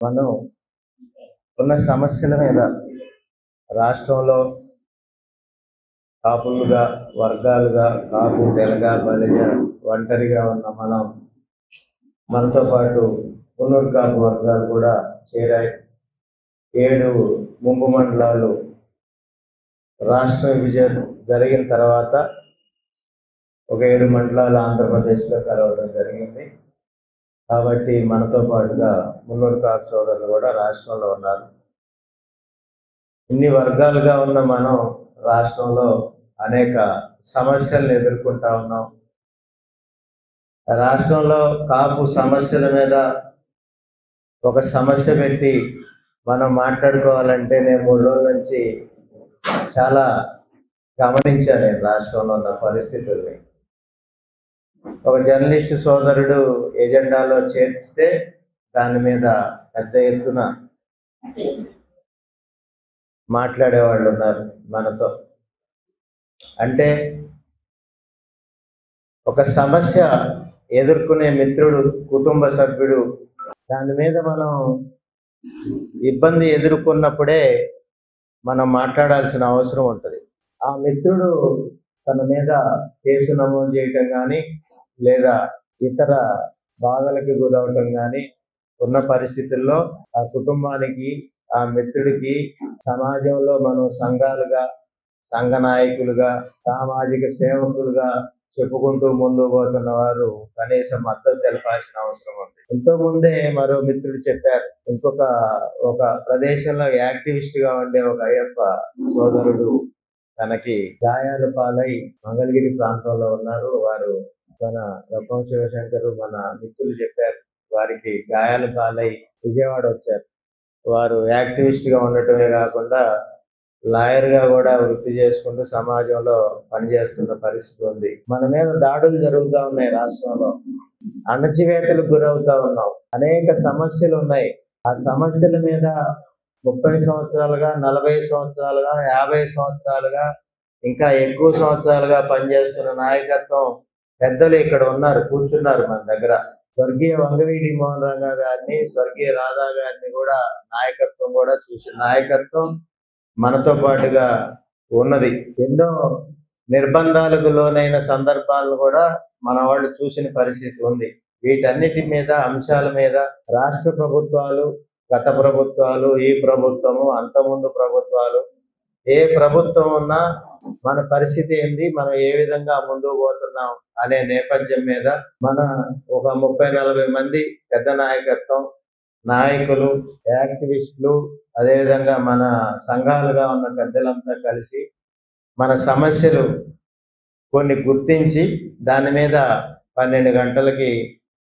మనం ఉన్న సమస్యల మీద రాష్ట్రంలో కాపులుగా వర్గాలుగా కాపు తెలగ బలిజ ఒంటరిగా ఉన్న మనతో పాటు మున్నూరు కాపు వర్గాలు కూడా చేరాయి. 7 ముంపు మండలాలు రాష్ట్ర విభజన జరిగిన తర్వాత ఒక 7 మండలాలు ఆంధ్రప్రదేశ్లో కలవడం జరిగింది. కాబట్టి మనతో పాటుగా మున్నూరు కాపు సోదరులు కూడా రాష్ట్రంలో ఉన్నారు. ఇన్ని వర్గాలుగా ఉన్న మనం రాష్ట్రంలో అనేక సమస్యలను ఎదుర్కొంటా ఉన్నాం. రాష్ట్రంలో కాపు సమస్యల మీద ఒక సమస్య పెట్టి మనం మాట్లాడుకోవాలంటే నేను 3 రోజుల నుంచి చాలా గమనించాను నేను రాష్ట్రంలో ఉన్న పరిస్థితుల్ని. ఒక జర్నలిస్ట్ సోదరుడు ఎజెండాలో చేర్చితే దాని మీద పెద్ద ఎత్తున మాట్లాడేవాళ్ళు ఉన్నారు మనతో. అంటే ఒక సమస్య ఎదుర్కొనే మిత్రుడు, కుటుంబ సభ్యుడు దాని మీద మనం ఇబ్బంది ఎదుర్కొన్నప్పుడే మనం మాట్లాడాల్సిన అవసరం ఉంటుంది. ఆ మిత్రుడు తన మీద కేసు నమోదు చేయటం కానీ లేదా ఇతర బాధలకు గురవటం కానీ ఉన్న పరిస్థితుల్లో ఆ కుటుంబానికి, ఆ మిత్రుడికి సమాజంలో మనం సంఘాలుగా, సంఘ నాయకులుగా, సామాజిక సేవకులుగా చెప్పుకుంటూ ముందు పోతున్న వారు కనీసం మద్దతు తెలపాల్సిన అవసరం ఉంది. ఎంతో ముందే మరో మిత్రుడు చెప్పారు, ఒక ప్రదేశంలో యాక్టివిస్ట్ గా ఉండే ఒక అయ్యప్ప సోదరుడు తనకి గాయాల పాలై మంగళగిరి ప్రాంతంలో ఉన్నారు. వారు మన రప్పం శివశంకర్ మన మిత్రులు చెప్పారు, వారికి గాయాల పాలై విజయవాడ వచ్చారు. వారు యాక్టివిస్ట్ గా ఉండటమే కాకుండా లాయర్ గా కూడా వృత్తి చేసుకుంటూ సమాజంలో పనిచేస్తున్న పరిస్థితి ఉంది. మన మీద దాడులు జరుగుతూ ఉన్నాయి. రాష్ట్రంలో అణచివేతలకు గురవుతా ఉన్నాం. అనేక సమస్యలు ఉన్నాయి. ఆ సమస్యల మీద 30 సంవత్సరాలుగా, 40 సంవత్సరాలుగా, 50 సంవత్సరాలుగా, ఇంకా ఎక్కువ సంవత్సరాలుగా పనిచేస్తున్న నాయకత్వం పెద్దలు ఇక్కడ ఉన్నారు, కూర్చున్నారు మన దగ్గర. స్వర్గీయ వంగవీటి మోహన్ రంగా గారిని, స్వర్గీయ రాధా గారిని కూడా నాయకత్వం కూడా చూసిన నాయకత్వం మనతో పాటుగా ఉన్నది. ఎన్నో నిర్బంధాలకు లోనైన సందర్భాలను కూడా మన వాళ్ళు చూసిన పరిస్థితి ఉంది. వీటన్నిటి మీద, అంశాల మీద రాష్ట్ర ప్రభుత్వాలు, గత ప్రభుత్వాలు, ఈ ప్రభుత్వము, అంతకుముందు ప్రభుత్వాలు, ఏ ప్రభుత్వం ఉన్నా మన పరిస్థితి ఏంది, మనం ఏ విధంగా ముందుకు పోతున్నాం అనే నేపథ్యం మీద మన ఒక 30-40 మంది పెద్ద నాయకత్వం, నాయకులు, యాక్టివిస్టులు, అదేవిధంగా మన సంఘాలుగా ఉన్న పెద్దలంతా కలిసి మన సమస్యలు కొన్ని గుర్తించి దాని మీద 12 గంటలకి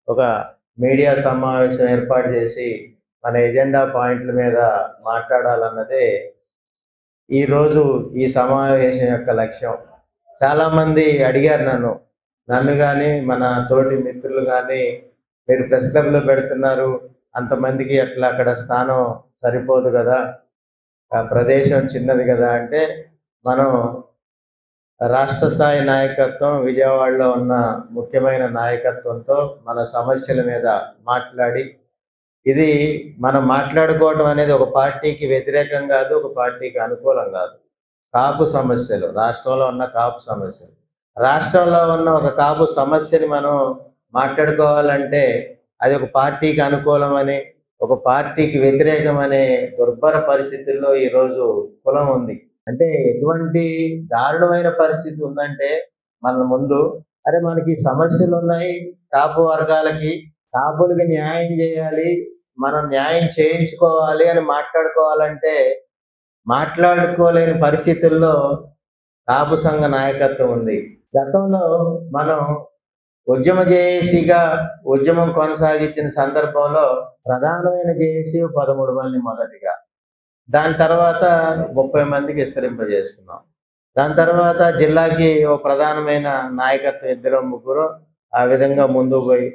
ఒక మీడియా సమావేశం ఏర్పాటు చేసి మన ఎజెండా పాయింట్ల మీద మాట్లాడాలన్నదే ఈరోజు ఈ సమావేశం యొక్క లక్ష్యం. చాలామంది అడిగారు నన్ను కానీ మన తోటి మిత్రులు కానీ, మీరు ప్రెస్ క్లబ్లో పెడుతున్నారు, అంతమందికి ఎట్లా అక్కడ స్థానం సరిపోదు కదా, ఆ ప్రదేశం చిన్నది కదా అంటే, మనం రాష్ట్ర స్థాయి నాయకత్వం, విజయవాడలో ఉన్న ముఖ్యమైన నాయకత్వంతో మన సమస్యల మీద మాట్లాడి, ఇది మనం మాట్లాడుకోవడం అనేది ఒక పార్టీకి వ్యతిరేకం కాదు, ఒక పార్టీకి అనుకూలం కాదు. కాపు సమస్యలు, రాష్ట్రంలో ఉన్న కాపు సమస్యలు, రాష్ట్రంలో ఉన్న ఒక కాపు సమస్యని మనం మాట్లాడుకోవాలంటే అది ఒక పార్టీకి అనుకూలమని, ఒక పార్టీకి వ్యతిరేకమనే దుర్భర పరిస్థితుల్లో ఈరోజు కులం ఉంది. అంటే ఎటువంటి దారుణమైన పరిస్థితి ఉందంటే, మన ముందు అరే మనకి సమస్యలు ఉన్నాయి, కాపు వర్గాలకి, కాపులకి న్యాయం చేయాలి, మనం న్యాయం చేయించుకోవాలి అని మాట్లాడుకోవాలంటే మాట్లాడుకోలేని పరిస్థితుల్లో కాపు సంఘ నాయకత్వం ఉంది. గతంలో మనం ఉద్యమ జేఏసీగా ఉద్యమం కొనసాగించిన సందర్భంలో ప్రధానమైన జేఏసీ 13 మంది మొదటిగా, దాని తర్వాత 30 మందికి విస్తరింపజేసుకున్నాం. దాని తర్వాత జిల్లాకి ఓ ప్రధానమైన నాయకత్వం 2-3 ఆ విధంగా ముందుకు పోయి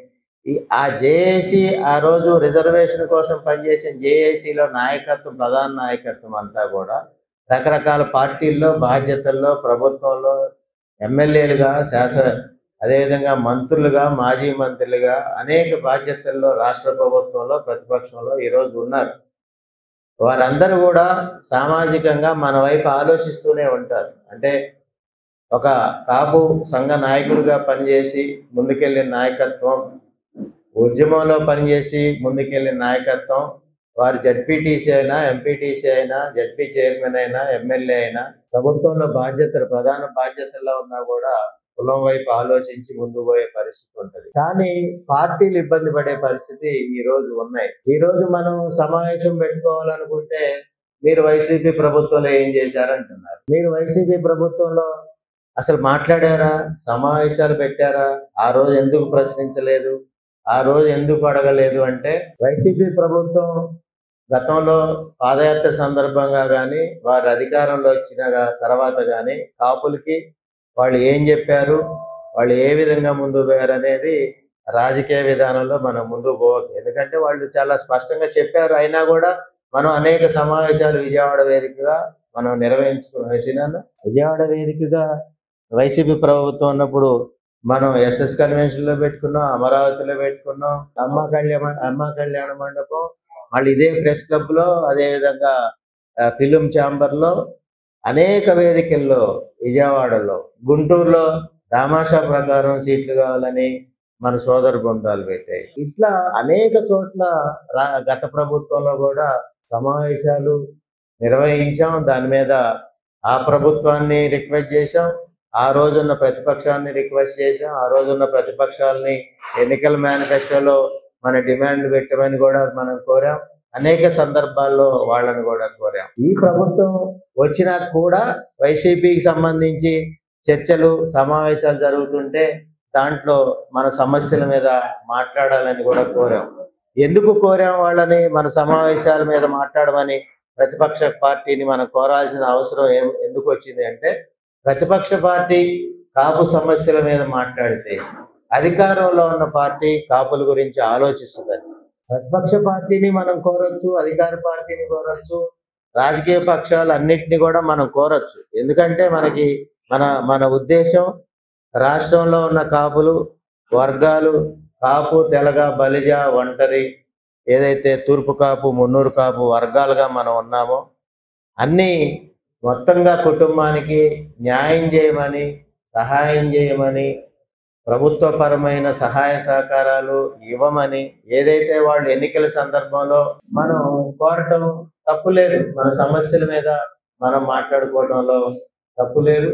ఆ జేఏసీ ఆ రోజు రిజర్వేషన్ కోసం పనిచేసిన జేఏసీలో నాయకత్వం, ప్రధాన నాయకత్వం అంతా కూడా రకరకాల పార్టీల్లో, బాధ్యతల్లో, ప్రభుత్వంలో ఎమ్మెల్యేలుగా, అదేవిధంగా మంత్రులుగా, మాజీ మంత్రులుగా అనేక బాధ్యతల్లో రాష్ట్ర ప్రభుత్వంలో, ప్రతిపక్షంలో ఈరోజు ఉన్నారు. వారందరూ కూడా సామాజికంగా మన వైపు ఆలోచిస్తూనే ఉంటారు. అంటే ఒక కాపు సంఘ నాయకుడిగా పనిచేసి ముందుకెళ్ళిన నాయకత్వం, ఉద్యమంలో పనిచేసి ముందుకెళ్ళిన నాయకత్వం, వారు జడ్పీటీసీ అయినా, ఎంపీటీసీ అయినా, జడ్పీ చైర్మన్ అయినా, ఎమ్మెల్యే అయినా, ప్రభుత్వంలో ప్రధాన బాధ్యతల్లో ఉన్నా కూడా కులం వైపు ఆలోచించి ముందు పోయే పరిస్థితి ఉంటుంది. కానీ పార్టీలు ఇబ్బంది పడే పరిస్థితి ఈ రోజు ఉన్నాయి. ఈ రోజు మనం సమావేశం పెట్టుకోవాలనుకుంటే మీరు వైసీపీ ప్రభుత్వంలో ఏం చేశారంటున్నారు. మీరు వైసీపీ ప్రభుత్వంలో అసలు మాట్లాడారా? సమావేశాలు పెట్టారా? ఆ రోజు ఎందుకు ప్రశ్నించలేదు? ఆ రోజు ఎందుకు అడగలేదు? అంటే వైసీపీ ప్రభుత్వం గతంలో పాదయాత్ర సందర్భంగా కానీ, వారి అధికారంలో వచ్చిన తర్వాత కానీ కాపులకి వాళ్ళు ఏం చెప్పారు, వాళ్ళు ఏ విధంగా ముందు పోయారు అనేది రాజకీయ విధానంలో మనం ముందుకు పోవద్దు. ఎందుకంటే వాళ్ళు చాలా స్పష్టంగా చెప్పారు. అయినా కూడా మనం అనేక సమావేశాలు విజయవాడ వేదికగా మనం నిర్వహించుకున్నాం. విజయవాడ వేదికగా వైసీపీ ప్రభుత్వం ఉన్నప్పుడు మనం ఎస్ఎస్ కన్వెన్షన్లో పెట్టుకున్నాం, అమరావతిలో పెట్టుకున్నాం, అమ్మ కళ్యాణ మండపం, మళ్ళీ ఇదే ప్రెస్ క్లబ్లో, అదేవిధంగా ఫిలిం ఛాంబర్లో, అనేక వేదికల్లో, విజయవాడలో, గుంటూరులో దామాషా ప్రకారం సీట్లు కావాలని మన సోదర బృందాలు పెట్టాయి. ఇట్లా అనేక చోట్ల గత ప్రభుత్వంలో కూడా సమావేశాలు నిర్వహించాం. దాని మీద ఆ ప్రభుత్వాన్ని రిక్వెస్ట్ చేశాం, ఆ రోజున్న ప్రతిపక్షాన్ని రిక్వెస్ట్ చేశాం, ఆ రోజున్న ప్రతిపక్షాలని ఎన్నికల మేనిఫెస్టోలో మన డిమాండ్లు పెట్టమని కూడా మనం కోరాం. అనేక సందర్భాల్లో వాళ్ళని కూడా కోరాం. ఈ ప్రభుత్వం వచ్చినా కూడా వైసీపీకి సంబంధించి చర్చలు, సమావేశాలు జరుగుతుంటే దాంట్లో మన సమస్యల మీద మాట్లాడాలని కూడా కోరాం. ఎందుకు కోరాం వాళ్ళని మన సమావేశాల మీద మాట్లాడమని ప్రతిపక్ష పార్టీని మనం కోరాల్సిన అవసరం ఎందుకు వచ్చింది అంటే, ప్రతిపక్ష పార్టీ కాపు సమస్యల మీద మాట్లాడితే అధికారంలో ఉన్న పార్టీ కాపుల గురించి ఆలోచిస్తుందని. ప్రతిపక్ష పార్టీని మనం కోరొచ్చు, అధికార పార్టీని కోరొచ్చు, రాజకీయ పక్షాలు అన్నిటినీ కూడా మనం కోరొచ్చు. ఎందుకంటే మన ఉద్దేశం రాష్ట్రంలో ఉన్న కాపులు వర్గాలు, కాపు, తెలగ, బలిజ, ఒంటరి, ఏదైతే తూర్పు కాపు, మున్నూరు కాపు వర్గాలుగా మనం ఉన్నామో అన్నీ మొత్తంగా కుటుంబానికి న్యాయం చేయమని, సహాయం చేయమని, ప్రభుత్వపరమైన సహాయ సహకారాలు ఇవ్వమని ఏదైతే వాళ్ళు ఎన్నికల సందర్భంలో మనం కోరటం తప్పులేదు. మన సమస్యల మీద మనం మాట్లాడుకోవడంలో తప్పులేదు.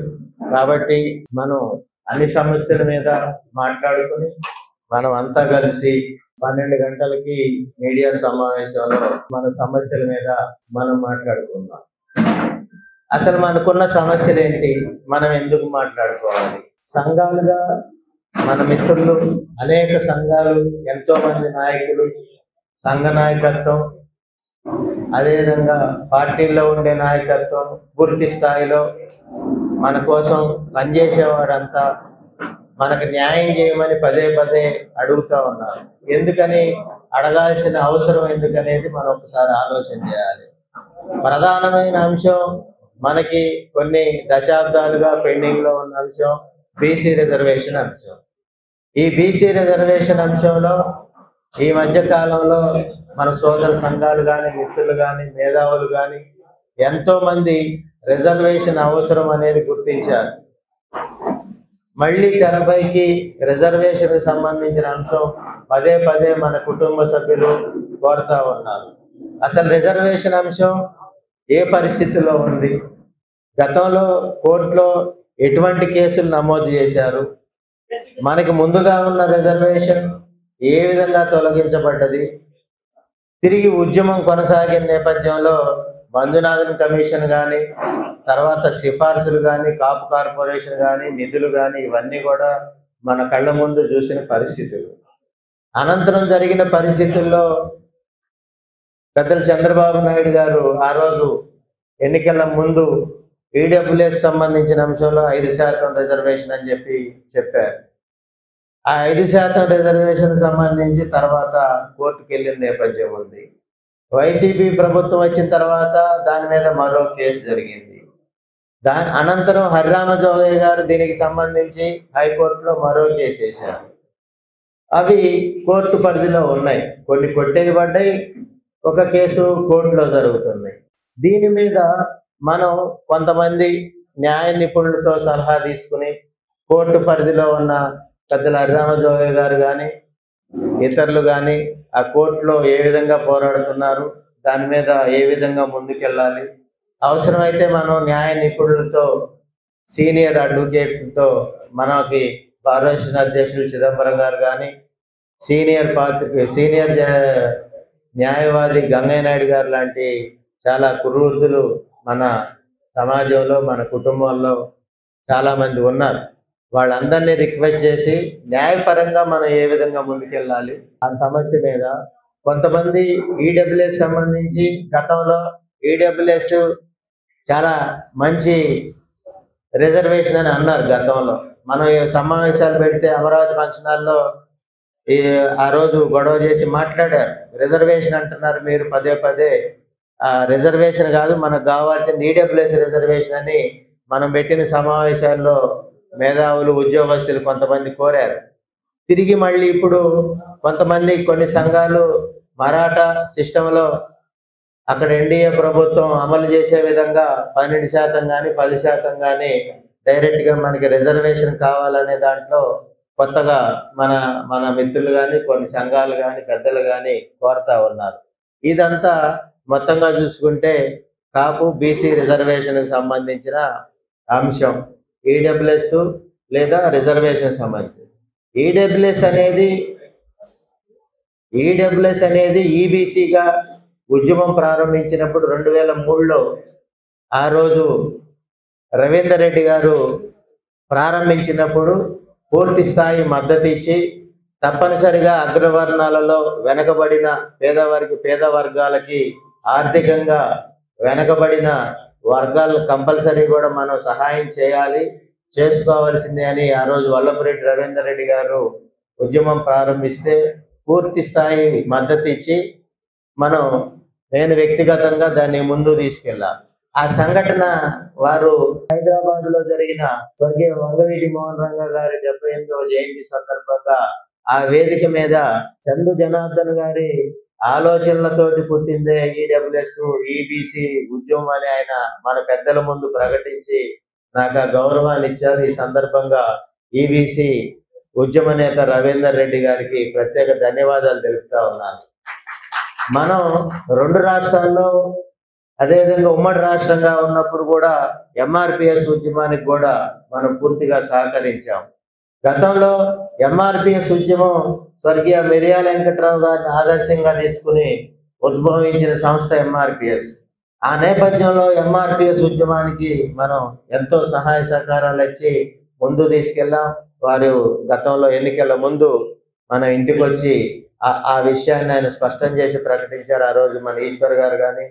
కాబట్టి మనం అన్ని సమస్యల మీద మాట్లాడుకుని మనం అంతా కలిసి 12 గంటలకి మీడియా సమావేశంలో మన సమస్యల మీద మనం మాట్లాడుకుందాం. అసలు మనకున్న సమస్యలు ఏంటి, మనం ఎందుకు మాట్లాడుకోవాలి? సంఘాలుగా మన మిత్రులు, అనేక సంఘాలు, ఎంతో మంది నాయకులు, సంఘ నాయకత్వం, అదేవిధంగా పార్టీల్లో ఉండే నాయకత్వం, పూర్తి స్థాయిలో మన కోసం పనిచేసేవారంతా మనకు న్యాయం చేయమని పదే పదే అడుగుతూ ఉన్నారు. ఎందుకని అడగాల్సిన అవసరం ఎందుకనేది మనం ఒకసారి ఆలోచన చేయాలి. ప్రధానమైన అంశం మనకి కొన్ని దశాబ్దాలుగా పెండింగ్లో ఉన్న అంశం బీసీ రిజర్వేషన్ అంశం. ఈ బీసీ రిజర్వేషన్ అంశంలో ఈ మధ్య కాలంలో మన సోదర సంఘాలు కానీ, మిత్రులు కానీ, మేధావులు కానీ ఎంతోమంది రిజర్వేషన్ అవసరం అనేది గుర్తించారు. మళ్ళీ తెరపైకి రిజర్వేషన్కి సంబంధించిన అంశం పదే పదే మన కుటుంబ సభ్యులు కోరుతూ ఉన్నారు. అసలు రిజర్వేషన్ అంశం ఏ పరిస్థితిలో ఉంది, గతంలో కోర్టులో ఎటువంటి కేసులు నమోదు చేశారు, మనకి ముందుగా ఉన్న రిజర్వేషన్ ఏ విధంగా తొలగించబడ్డది, తిరిగి ఉద్యమం కొనసాగిన నేపథ్యంలో మంజునాథన్ కమిషన్ కానీ, తర్వాత సిఫార్సులు కానీ, కాపు కార్పొరేషన్ కానీ, నిధులు కానీ, ఇవన్నీ కూడా మన కళ్ళ ముందు చూసిన పరిస్థితులు. అనంతరం జరిగిన పరిస్థితుల్లో పెద్దలు చంద్రబాబు నాయుడు గారు ఆ రోజు ఎన్నికల ముందు ఈడబ్ల్యూఎస్ సంబంధించిన అంశంలో 5% రిజర్వేషన్ అని చెప్పారు. ఆ 5% రిజర్వేషన్ సంబంధించి తర్వాత కోర్టుకు వెళ్ళిన నేపథ్యం ఉంది. వైసీపీ ప్రభుత్వం వచ్చిన తర్వాత దాని మీద మరో కేసు జరిగింది. అనంతరం హరిరామ జోగయ్య గారు దీనికి సంబంధించి హైకోర్టులో మరో కేసు వేశారు. అవి కోర్టు పరిధిలో ఉన్నాయి, కొన్ని కొట్టేయబడ్డాయి, ఒక కేసు కోర్టులో జరుగుతుంది. దీని మీద మనం కొంతమంది న్యాయ నిపుణులతో సలహా తీసుకుని కోర్టు పరిధిలో ఉన్న పెద్దల హరిరామ జోగయ్య గారు కానీ ఇతరులు కానీ ఆ కోర్టులో ఏ విధంగా పోరాడుతున్నారు, దాని మీద ఏ విధంగా ముందుకెళ్ళాలి, అవసరమైతే మనం న్యాయ నిపుణులతో సీనియర్ అడ్వకేట్లతో మనకి భారతదేశ అధ్యక్షులు చిదంబరం గారు కానీ సీనియర్ న్యాయవాది గంగయ్య నాయుడు గారు లాంటి చాలా కురువృద్ధులు మన సమాజంలో మన కుటుంబంలో చాలామంది ఉన్నారు. వాళ్ళందరినీ రిక్వెస్ట్ చేసి న్యాయపరంగా మనం ఏ విధంగా ముందుకెళ్ళాలి ఆ సమస్య మీద కొంతమంది ఈడబ్ల్యూఎస్ సంబంధించి గతంలో ఈడబ్ల్యూఎస్ చాలా మంచి రిజర్వేషన్ అని అన్నారు. గతంలో మనం సమావేశాలు పెడితే అమరావతి ఫంక్షన్ హాల్లో ఆ రోజు గొడవ చేసి మాట్లాడారు. రిజర్వేషన్ అంటున్నారు మీరు పదే పదే, రిజర్వేషన్ కాదు మనకు కావాల్సింది ఈడబ్ల్యూఎస్ రిజర్వేషన్ అని మనం పెట్టిన సమావేశాల్లో మేధావులు ఉద్యోగస్తులు కొంతమంది కోరారు. తిరిగి మళ్ళీ ఇప్పుడు కొంతమంది కొన్ని సంఘాలు మరాఠా సిస్టంలో అక్కడ ఎన్డీఏ ప్రభుత్వం అమలు చేసే విధంగా 12% కానీ 10% కానీ డైరెక్ట్గా మనకి రిజర్వేషన్ కావాలనే దాంట్లో కొత్తగా మన మిత్రులు కానీ కొన్ని సంఘాలు కానీ పెద్దలు కానీ కోరుతా ఉన్నారు. ఇదంతా మొత్తంగా చూసుకుంటే కాపు బీసీ రిజర్వేషన్కి సంబంధించిన అంశం. ఈడబ్ల్యూఎస్ లేదా రిజర్వేషన్ సంబంధించి ఈడబ్ల్యూఎస్ అనేది ఈబీసీగా ఉద్యమం ప్రారంభించినప్పుడు 2003లో ఆ రోజు రవీందర్ రెడ్డి గారు ప్రారంభించినప్పుడు పూర్తి స్థాయి మద్దతు ఇచ్చి తప్పనిసరిగా అగ్రవర్ణాలలో వెనకబడిన పేద వర్గాలకి ఆర్థికంగా వెనకబడిన వర్గాలను కంపల్సరీ కూడా మనం సహాయం చేసుకోవాల్సిందే అని ఆ రోజు వల్లభరెడ్డి రవీందర్ రెడ్డి గారు ఉద్యమం ప్రారంభిస్తే పూర్తి స్థాయి మద్దతు ఇచ్చి నేను వ్యక్తిగతంగా దాన్ని ముందు తీసుకెళ్ళాను. ఆ సంఘటన వారు హైదరాబాద్లో జరిగిన స్వర్గీయ వంగవీటి మోహన్ రంగ గారి 78వ జయంతి సందర్భంగా ఆ వేదిక మీద చందు జనార్దన్ గారి ఆలోచనలతోటి పుట్టిందే ఈడబ్ల్యూఎస్ ఈబీసీ ఉద్యమం అని ఆయన మన పెద్దల ముందు ప్రకటించి నాకు ఆ గౌరవాన్ని ఇచ్చారు. ఈ సందర్భంగా ఈబీసీ ఉద్యమ నేత రవీందర్ రెడ్డి గారికి ప్రత్యేక ధన్యవాదాలు తెలుపుతా ఉన్నాను. మనం 2 రాష్ట్రాల్లో అదేవిధంగా ఉమ్మడి రాష్ట్రంగా ఉన్నప్పుడు కూడా ఎంఆర్పిఎస్ ఉద్యమానికి కూడా మనం పూర్తిగా సహకరించాం. గతంలో ఎంఆర్పిఎస్ ఉద్యమం స్వర్గీయ మిర్యాల వెంకట్రావు గారిని ఆదర్శంగా తీసుకుని ఉద్భవించిన సంస్థ ఎంఆర్పిఎస్. ఆ నేపథ్యంలో ఎంఆర్పిఎస్ ఉద్యమానికి మనం ఎంతో సహాయ సహకారాలు ఇచ్చి ముందు తీసుకెళ్ళాం. వారు గతంలో ఎన్నికల ముందు మన ఇంటికి వచ్చి ఆ విషయాన్ని ఆయన స్పష్టం చేసి ప్రకటించారు. ఆ రోజు మన ఈశ్వర్ గారు కానీ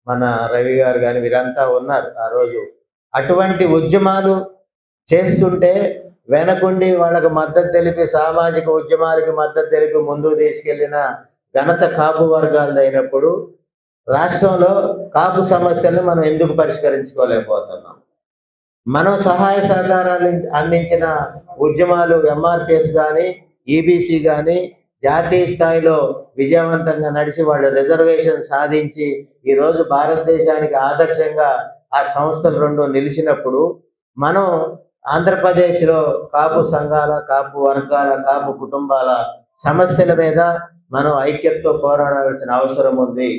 మన రవి గారు కానీ వీరంతా ఉన్నారు ఆ రోజు. అటువంటి ఉద్యమాలు చేస్తుంటే వెనకుండి వాళ్ళకు మద్దతు తెలిపి సామాజిక ఉద్యమాలకి మద్దతు తెలిపి ముందుకు తీసుకెళ్లిన ఘనత కాపు వర్గాలది అయినప్పుడు రాష్ట్రంలో కాపు సమస్యలను మనం ఎందుకు పరిష్కరించుకోలేకపోతున్నాం? మనం సహాయ సహకారాలు అందించిన ఉద్యమాలు ఎంఆర్పిఎస్ కానీ ఈబీసీ కానీ జాతీయ స్థాయిలో విజయవంతంగా నడిచి వాళ్ళు రిజర్వేషన్ సాధించి ఈరోజు భారతదేశానికి ఆదర్శంగా ఆ సంస్థలు 2 నిలిచినప్పుడు మనం ఆంధ్రప్రదేశ్లో కాపు సంఘాల, కాపు వర్గాల, కాపు కుటుంబాల సమస్యల మీద మనం ఐక్యతతో పోరాడాల్సిన అవసరం ఉంది.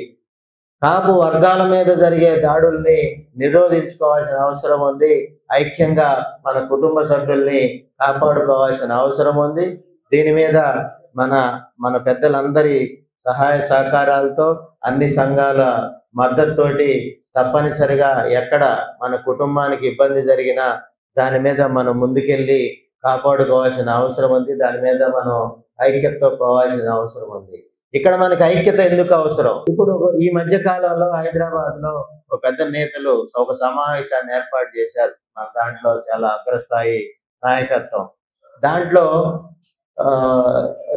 కాపు వర్గాల మీద జరిగే దాడుల్ని నిరోధించుకోవాల్సిన అవసరం ఉంది. ఐక్యంగా మన కుటుంబ సభ్యుల్ని కాపాడుకోవాల్సిన అవసరం ఉంది. దీని మీద మన పెద్దలందరి సహాయ సహకారాలతో అన్ని సంఘాల మద్దతుతోటి తప్పనిసరిగా ఎక్కడ మన కుటుంబానికి ఇబ్బంది జరిగినా దాని మీద మనం ముందుకెళ్ళి కాపాడుకోవాల్సిన అవసరం ఉంది. దాని మీద మనం ఐక్యతతో పోవాల్సిన అవసరం ఉంది. ఇక్కడ మనకి ఐక్యత ఎందుకు అవసరం? ఇప్పుడు ఈ మధ్య కాలంలో హైదరాబాద్లో ఒక పెద్ద నేతలు ఒక సమావేశాన్ని ఏర్పాటు చేశారు. దాంట్లో చాలా అగ్రస్థాయి నాయకత్వం. దాంట్లో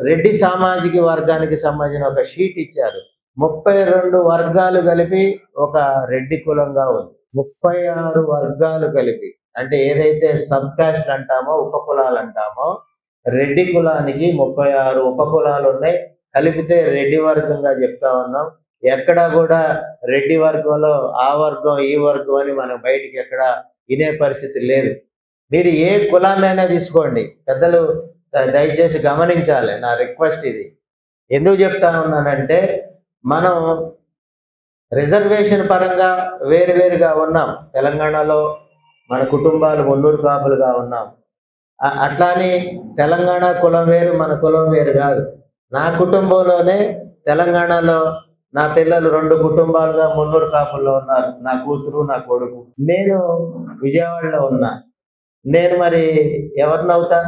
రెడ్డి సామాజిక వర్గానికి సంబంధించిన ఒక షీట్ ఇచ్చారు. 32 వర్గాలు కలిపి ఒక రెడ్డి కులంగా ఉంది. 36 వర్గాలు కలిపి, అంటే ఏదైతే సబ్ కాస్ట్ అంటామో, ఉపకులాలు అంటామో, రెడ్డి కులానికి 36 ఉపకులాలు ఉన్నాయి. కలిపితే రెడ్డి వర్గంగా చెప్తా ఉన్నాం. ఎక్కడా కూడా రెడ్డి వర్గంలో ఆ వర్గం ఈ వర్గం అని మనం బయటికి ఎక్కడ వినే పరిస్థితి లేదు. మీరు ఏ కులాన్నైనా తీసుకోండి, పెద్దలు దయచేసి గమనించాలి, నా రిక్వెస్ట్ ఇది. ఎందుకు చెప్తా ఉన్నానంటే, మనం రిజర్వేషన్ పరంగా వేరువేరుగా ఉన్నాం. తెలంగాణలో మన కుటుంబాలు మున్నూరు కాపులుగా ఉన్నాం. అట్లాని తెలంగాణ కులం వేరు, మన కులం వేరు కాదు. నా కుటుంబంలోనే తెలంగాణలో నా పిల్లలు 2 కుటుంబాలుగా మున్నూరు కాపుల్లో ఉన్నారు. నా కూతురు, నా కొడుకు. నేను విజయవాడలో ఉన్నా. నేను మరి ఎవరినవుతా?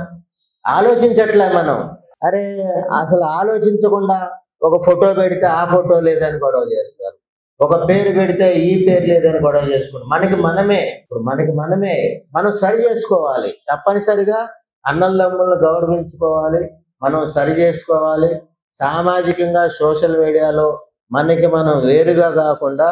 ఆలోచించట్లే మనం. అరే, అసలు ఆలోచించకుండా ఒక ఫోటో పెడితే ఆ ఫోటో లేదని గొడవ చేస్తారు. ఒక పేరు పెడితే ఈ పేరు లేదని గొడవ చేసుకుంటాం. మనకి మనమే మనం సరి చేసుకోవాలి. తప్పనిసరిగా అన్నదమ్ములను గౌరవించుకోవాలి, మనం సరి చేసుకోవాలి. సామాజికంగా సోషల్ మీడియాలో మనకి మనం వేరుగా కాకుండా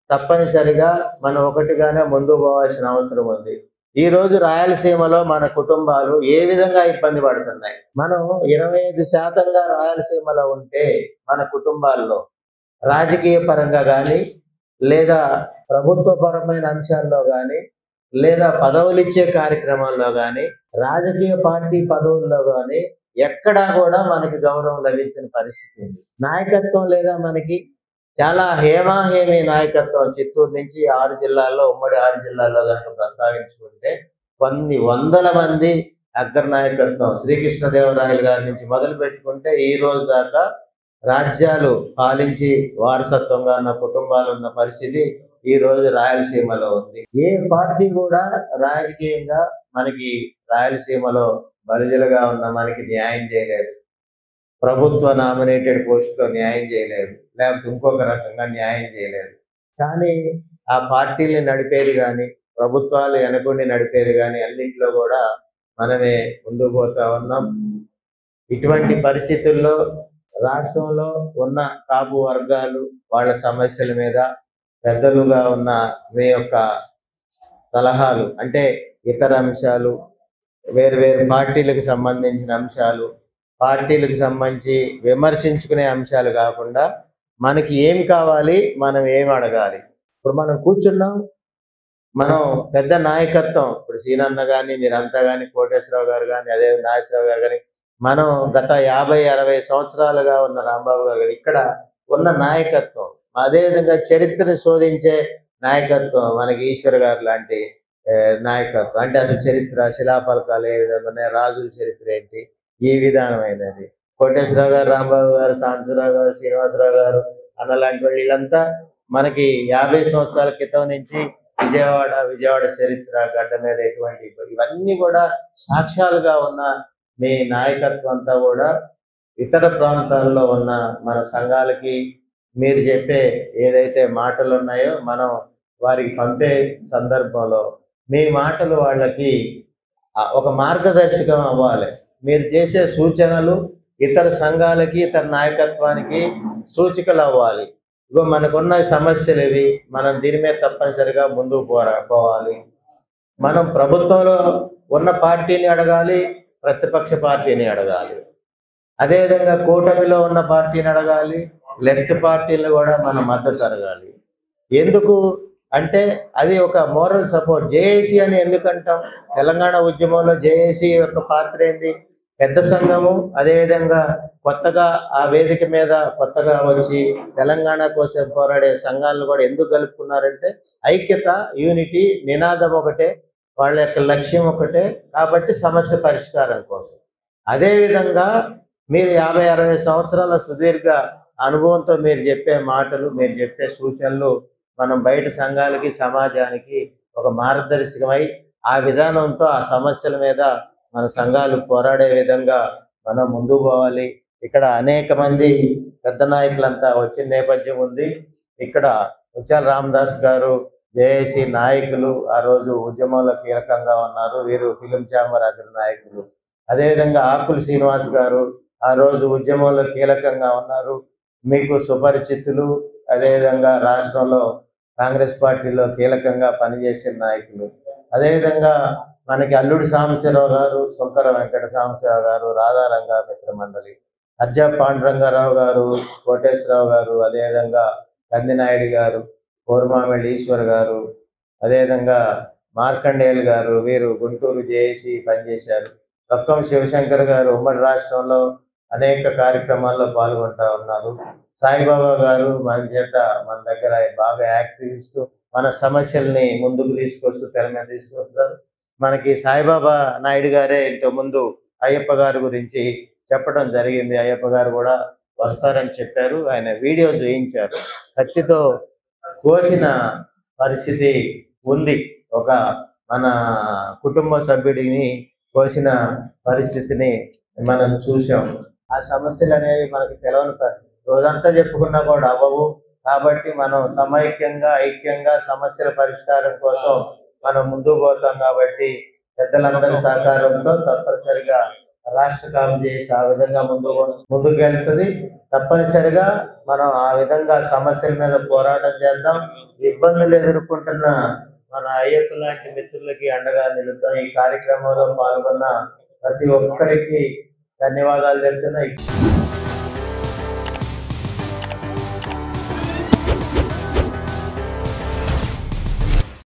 తప్పనిసరిగా మనం ఒకటిగానే ముందుకు పోవాల్సిన అవసరం ఉంది. ఈ రోజు రాయలసీమలో మన కుటుంబాలు ఏ విధంగా ఇబ్బంది పడుతున్నాయి. మనం 25% రాయలసీమలో ఉంటే మన కుటుంబాల్లో రాజకీయ పరంగా కానీ, లేదా ప్రభుత్వ పరమైన అంశాల్లో కానీ, లేదా పదవులు ఇచ్చే కార్యక్రమాల్లో కానీ, రాజకీయ పార్టీ పదవుల్లో కానీ ఎక్కడా కూడా మనకి గౌరవం లభించిన పరిస్థితి ఉంది. నాయకత్వం లేదా మనకి చాలా హేమాహేమి నాయకత్వం. చిత్తూరు నుంచి 6 జిల్లాల్లో, ఉమ్మడి 6 జిల్లాల్లో కనుక ప్రస్తావించుకుంటే కొన్ని వందల మంది అగ్ర నాయకత్వం, శ్రీకృష్ణదేవరాయలు గారి నుంచి మొదలు పెట్టుకుంటే ఈ రోజు దాకా రాజ్యాలు పాలించి వారసత్వంగా ఉన్న కుటుంబాలు ఉన్న పరిస్థితి ఈ రోజు రాయలసీమలో ఉంది. ఏ పార్టీ కూడా రాజకీయంగా మనకి రాయలసీమలో బలిజలుగా ఉన్న మనకి న్యాయం చేయలేదు. ప్రభుత్వ నామినేటెడ్ పోస్టులో న్యాయం చేయలేదు, లేకపోతే ఇంకొక రకంగా న్యాయం చేయలేదు. కానీ ఆ పార్టీని నడిపేది కానీ, ప్రభుత్వాలు వెనకుండి నడిపేది కానీ అన్నింటిలో కూడా మనమే ముందుకు పోతా ఉన్నాం. ఇటువంటి పరిస్థితుల్లో రాష్ట్రంలో ఉన్న కాపు వర్గాలు వాళ్ళ సమస్యల మీద పెద్దలుగా ఉన్న మీ యొక్క సలహాలు, అంటే ఇతర అంశాలు, వేరు పార్టీలకు సంబంధించిన అంశాలు, పార్టీలకు సంబంధించి విమర్శించుకునే అంశాలు కాకుండా మనకి ఏం కావాలి, మనం ఏం అడగాలి. ఇప్పుడు మనం కూర్చున్నాం, మనం పెద్ద నాయకత్వం, ఇప్పుడు సీనన్న కానీ, మీరంతా కానీ, కోటేశ్వరరావు గారు కానీ, అదే నాగేశ్వరరావు గారు కానీ, మనం గత 50-60 సంవత్సరాలుగా ఉన్న రాంబాబు గారు కానీ, ఇక్కడ ఉన్న నాయకత్వం, అదేవిధంగా చరిత్రను శోధించే నాయకత్వం మనకి ఈశ్వర్ గారు లాంటి నాయకత్వం. అంటే అసలు చరిత్ర, శిలాఫలకాలు ఏ విధంగా ఉన్నాయి, రాజుల చరిత్ర ఏంటి, ఈ విధానమైనది. కోటేశ్వరరావు గారు, రాంబాబు గారు, శాంతిరావు గారు, శ్రీనివాసరావు గారు అన్నలాంటి వాళ్ళు, వీళ్ళంతా మనకి 50 సంవత్సరాల క్రితం నుంచి విజయవాడ చరిత్ర గడ్డ మీద ఎటువంటి ఇవన్నీ కూడా సాక్ష్యాలుగా ఉన్న మీ నాయకత్వం అంతా కూడా ఇతర ప్రాంతాల్లో ఉన్న మన సంఘాలకి మీరు చెప్పే ఏదైతే మాటలు ఉన్నాయో మనం వారికి పంపే సందర్భంలో మీ మాటలు వాళ్ళకి ఒక మార్గదర్శకం అవ్వాలి. మీరు చేసే సూచనలు ఇతర సంఘాలకి, ఇతర నాయకత్వానికి సూచికలు అవ్వాలి. ఇగో మనకున్న సమస్యలు ఇవి, మనం దీని మీద తప్పనిసరిగా ముందుకు పోవాలి. మనం ప్రభుత్వంలో ఉన్న పార్టీని అడగాలి, ప్రతిపక్ష పార్టీని అడగాలి, అదేవిధంగా కూటమిలో ఉన్న పార్టీని అడగాలి, లెఫ్ట్ పార్టీలను కూడా మనం మద్దతు అడగాలి. ఎందుకు అంటే అది ఒక మోరల్ సపోర్ట్. జేఏసీ అని ఎందుకంటాం? తెలంగాణ ఉద్యమంలో జేఏసీ యొక్క పాత్ర ఏంది? పెద్ద సంఘము. అదేవిధంగా కొత్తగా ఆ వేదిక మీద కొత్తగా వచ్చి తెలంగాణ కోసం పోరాడే సంఘాలను కూడా ఎందుకు కలుపుకున్నారంటే ఐక్యత, యూనిటీ, నినాదం ఒకటే, వాళ్ళ యొక్క లక్ష్యం ఒకటే, కాబట్టి సమస్య పరిష్కారం కోసం. అదేవిధంగా మీరు 50-60 సంవత్సరాల సుదీర్ఘ అనుభవంతో మీరు చెప్పే మాటలు, మీరు చెప్పే సూచనలు మనం బయట సంఘాలకి, సమాజానికి ఒక మార్గదర్శకమై ఆ విధానంతో ఆ సమస్యల మీద మన సంఘాలు పోరాడే విధంగా మనం ముందుకు పోవాలి. ఇక్కడ అనేక మంది పెద్ద నాయకులంతా వచ్చిన నేపథ్యం ఉంది. ఇక్కడ ముత్యాల రామదాస్ గారు, జేఏసీ నాయకులు ఆ రోజు ఉద్యమంలో కీలకంగా ఉన్నారు. వీరు ఫిలిం ఛాంబర్ అగ్ర నాయకులు. అదేవిధంగా ఆకుల శ్రీనివాస్ గారు ఆ రోజు ఉద్యమంలో కీలకంగా ఉన్నారు, మీకు సుపరిచితులు. అదేవిధంగా రాష్ట్రంలో కాంగ్రెస్ పార్టీలో కీలకంగా పనిచేసిన నాయకులు. అదేవిధంగా మనకి అల్లుడి సాంబశివరావు గారు, శంకర వెంకట సాంబశివరావు గారు, రాధారంగా మిత్ర మండలి, అజ్జా పాండురంగారావు గారు, కోటేశ్వరరావు గారు, అదేవిధంగా కందినాయుడు గారు, కోరమామిళ్ళ ఈశ్వర్ గారు, అదేవిధంగా మార్కండేయులు గారు, వీరు గుంటూరు జేఏసీ పనిచేశారు. రొక్కం శివశంకర్ గారు ఉమ్మడి రాష్ట్రంలో అనేక కార్యక్రమాల్లో పాల్గొంటా ఉన్నారు. సాయిబాబా గారు మన దగ్గర బాగా యాక్టివిస్టు, మన సమస్యల్ని ముందుకు తీసుకొస్తూ తెర మీద తీసుకొస్తారు. మనకి సాయిబాబా నాయుడు గారే ఇంతకుముందు అయ్యప్ప గారి గురించి చెప్పడం జరిగింది. అయ్యప్ప గారు కూడా వస్తారని చెప్పారు. ఆయన వీడియో చూయించారు. కత్తితో కోసిన పరిస్థితి ఉంది. ఒక మన కుటుంబ సభ్యుడిని కోసిన పరిస్థితిని మనం చూసాం. ఆ సమస్యలు అనేవి మనకు తెలవని రోజంతా చెప్పుకున్నా కూడా అవ్వవు. కాబట్టి మనం సమైక్యంగా, ఐక్యంగా సమస్యల పరిష్కారం కోసం మనం ముందుకు పోతాం. కాబట్టి పెద్దలందరి సహకారంతో తప్పనిసరిగా రాష్ట్ర కాంగ్రెస్ ఆ విధంగా ముందుకు వెళ్తుంది. తప్పనిసరిగా మనం ఆ విధంగా సమస్యల మీద పోరాటం చేద్దాం. ఇబ్బందులు ఎదుర్కొంటున్న మన అయ్యప్ప లాంటి మిత్రులకి అండగా నిలుద్దాం. ఈ కార్యక్రమంలో పాల్గొన్న ప్రతి ఒక్కరికి ధన్యవాదాలు చెప్తున్నా.